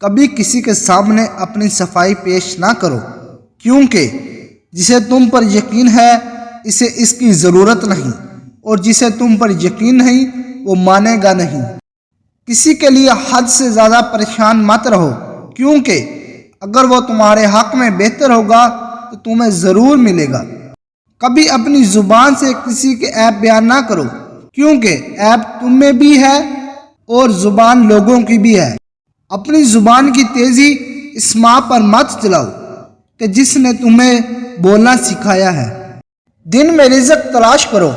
کبھی کسی کے سامنے اپنی صفائی پیش نہ کرو، کیونکہ جسے تم پر یقین ہے اسے اس کی ضرورت نہیں، اور جسے تم پر یقین نہیں وہ مانے گا نہیں۔ کسی کے لیے حد سے زیادہ پریشان مت رہو، کیونکہ اگر وہ تمہارے حق میں بہتر ہوگا تو تمہیں ضرور ملے گا۔ کبھی اپنی زبان سے کسی کے عیب بیان نہ کرو، کیونکہ عیب تم میں بھی ہے اور زبان لوگوں کی بھی ہے۔ اپنی زبان کی تیزی اس ماں پر مت چلاؤ کہ جس نے تمہیں بولنا سکھایا ہے۔ دن میں رزق تلاش کرو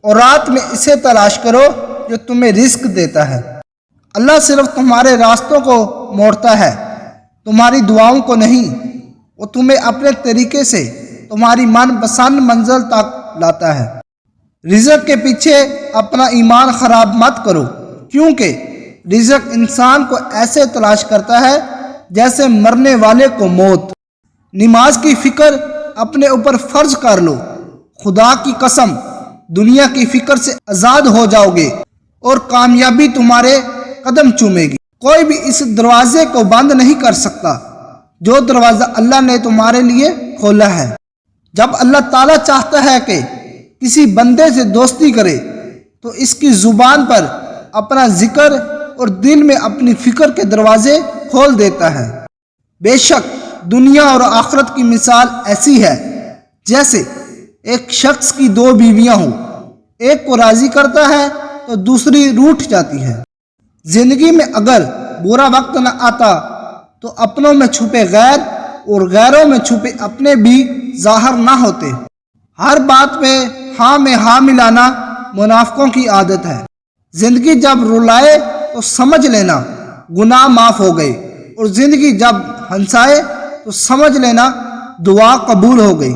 اور رات میں اسے تلاش کرو جو تمہیں رزق دیتا ہے۔ اللہ صرف تمہارے راستوں کو موڑتا ہے، تمہاری دعاؤں کو نہیں۔ وہ تمہیں اپنے طریقے سے تمہاری من پسند منزل تک لاتا ہے۔ رزق کے پیچھے اپنا ایمان خراب مت کرو، کیونکہ رزق انسان کو ایسے تلاش کرتا ہے جیسے مرنے والے کو موت۔ نماز کی فکر اپنے اوپر فرض کر لو، خدا کی قسم دنیا کی فکر سے آزاد ہو جاؤ گے اور کامیابی تمہارے قدم چومے گی۔ کوئی بھی اس دروازے کو بند نہیں کر سکتا جو دروازہ اللہ نے تمہارے لیے کھولا ہے۔ جب اللہ تعالیٰ چاہتا ہے کہ کسی بندے سے دوستی کرے تو اس کی زبان پر اپنا ذکر اور دل میں اپنی فکر کے دروازے کھول دیتا ہے۔ بے شک دنیا اور آخرت کی مثال ایسی ہے جیسے ایک شخص کی دو بیویاں ہوں، ایک کو راضی کرتا ہے تو دوسری روٹھ جاتی ہے۔ زندگی میں اگر برا وقت نہ آتا تو اپنوں میں چھپے غیر اور غیروں میں چھپے اپنے بھی ظاہر نہ ہوتے۔ ہر بات پہ ہاں میں ہاں ملانا منافقوں کی عادت ہے۔ زندگی جب رلائے تو سمجھ لینا گناہ معاف ہو گئے، اور زندگی جب ہنسائے تو سمجھ لینا دعا قبول ہو گئی۔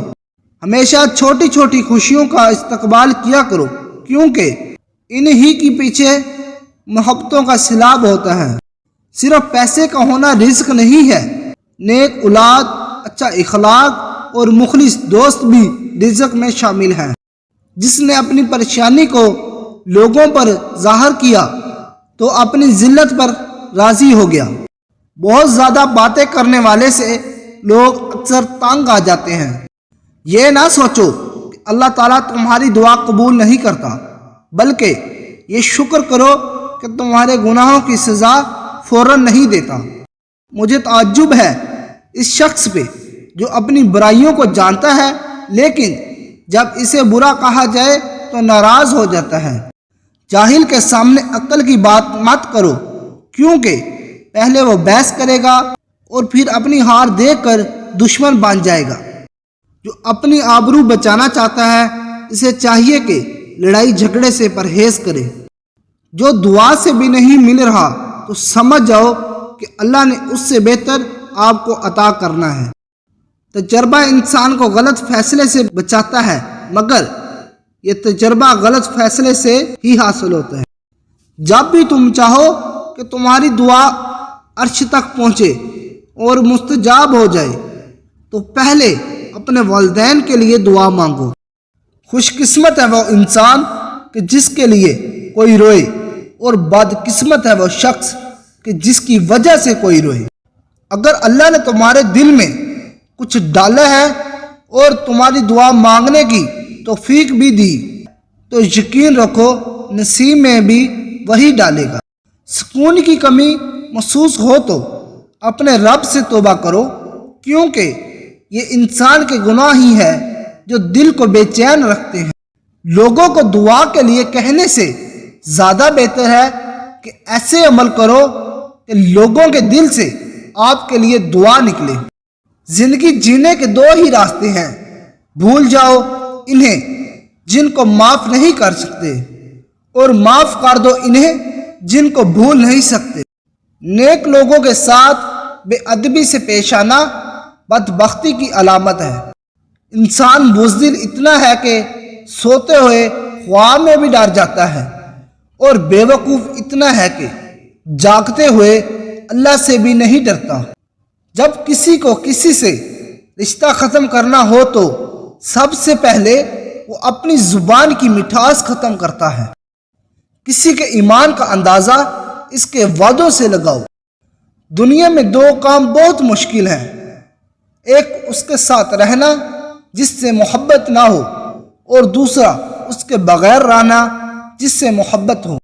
ہمیشہ چھوٹی چھوٹی خوشیوں کا استقبال کیا کرو، کیونکہ انہی کے پیچھے محبتوں کا سیلاب ہوتا ہے۔ صرف پیسے کا ہونا رزق نہیں ہے، نیک اولاد، اچھا اخلاق اور مخلص دوست بھی رزق میں شامل ہیں۔ جس نے اپنی پریشانی کو لوگوں پر ظاہر کیا تو اپنی ذلت پر راضی ہو گیا۔ بہت زیادہ باتیں کرنے والے سے لوگ اکثر تنگ آ جاتے ہیں۔ یہ نہ سوچو کہ اللہ تعالیٰ تمہاری دعا قبول نہیں کرتا، بلکہ یہ شکر کرو کہ تمہارے گناہوں کی سزا فوراً نہیں دیتا۔ مجھے تعجب ہے اس شخص پہ جو اپنی برائیوں کو جانتا ہے لیکن جب اسے برا کہا جائے تو ناراض ہو جاتا ہے۔ جاہل کے سامنے عقل کی بات مت کرو، کیونکہ پہلے وہ بحث کرے گا اور پھر اپنی ہار دیکھ کر دشمن بن جائے گا۔ جو اپنی آبرو بچانا چاہتا ہے اسے چاہیے کہ لڑائی جھگڑے سے پرہیز کرے۔ جو دعا سے بھی نہیں مل رہا تو سمجھ جاؤ کہ اللہ نے اس سے بہتر آپ کو عطا کرنا ہے۔ تجربہ انسان کو غلط فیصلے سے بچاتا ہے، مگر یہ تجربہ غلط فیصلے سے ہی حاصل ہوتا ہے۔ جب بھی تم چاہو کہ تمہاری دعا عرش تک پہنچے اور مستجاب ہو جائے تو پہلے اپنے والدین کے لیے دعا مانگو۔ خوش قسمت ہے وہ انسان کہ جس کے لیے کوئی روئے، اور بد قسمت ہے وہ شخص کہ جس کی وجہ سے کوئی روئے۔ اگر اللہ نے تمہارے دل میں کچھ ڈالا ہے اور تمہاری دعا مانگنے کی توفیق بھی دی تو یقین رکھو نصیب میں بھی وہی ڈالے گا۔ سکون کی کمی محسوس ہو تو اپنے رب سے توبہ کرو، کیونکہ یہ انسان کے گناہ ہی ہے جو دل کو بے چین رکھتے ہیں۔ لوگوں کو دعا کے لیے کہنے سے زیادہ بہتر ہے کہ ایسے عمل کرو کہ لوگوں کے دل سے آپ کے لیے دعا نکلے۔ زندگی جینے کے دو ہی راستے ہیں، بھول جاؤ انہیں جن کو معاف نہیں کر سکتے، اور معاف کر دو انہیں جن کو بھول نہیں سکتے۔ نیک لوگوں کے ساتھ بے ادبی سے پیش آنا بدبختی کی علامت ہے۔ انسان بزدل اتنا ہے کہ سوتے ہوئے خواب میں بھی ڈر جاتا ہے، اور بے وقوف اتنا ہے کہ جاگتے ہوئے اللہ سے بھی نہیں ڈرتا۔ جب کسی کو کسی سے رشتہ ختم کرنا ہو تو سب سے پہلے وہ اپنی زبان کی مٹھاس ختم کرتا ہے۔ کسی کے ایمان کا اندازہ اس کے وعدوں سے لگاؤ۔ دنیا میں دو کام بہت مشکل ہیں، ایک اس کے ساتھ رہنا جس سے محبت نہ ہو، اور دوسرا اس کے بغیر رہنا جس سے محبت ہو۔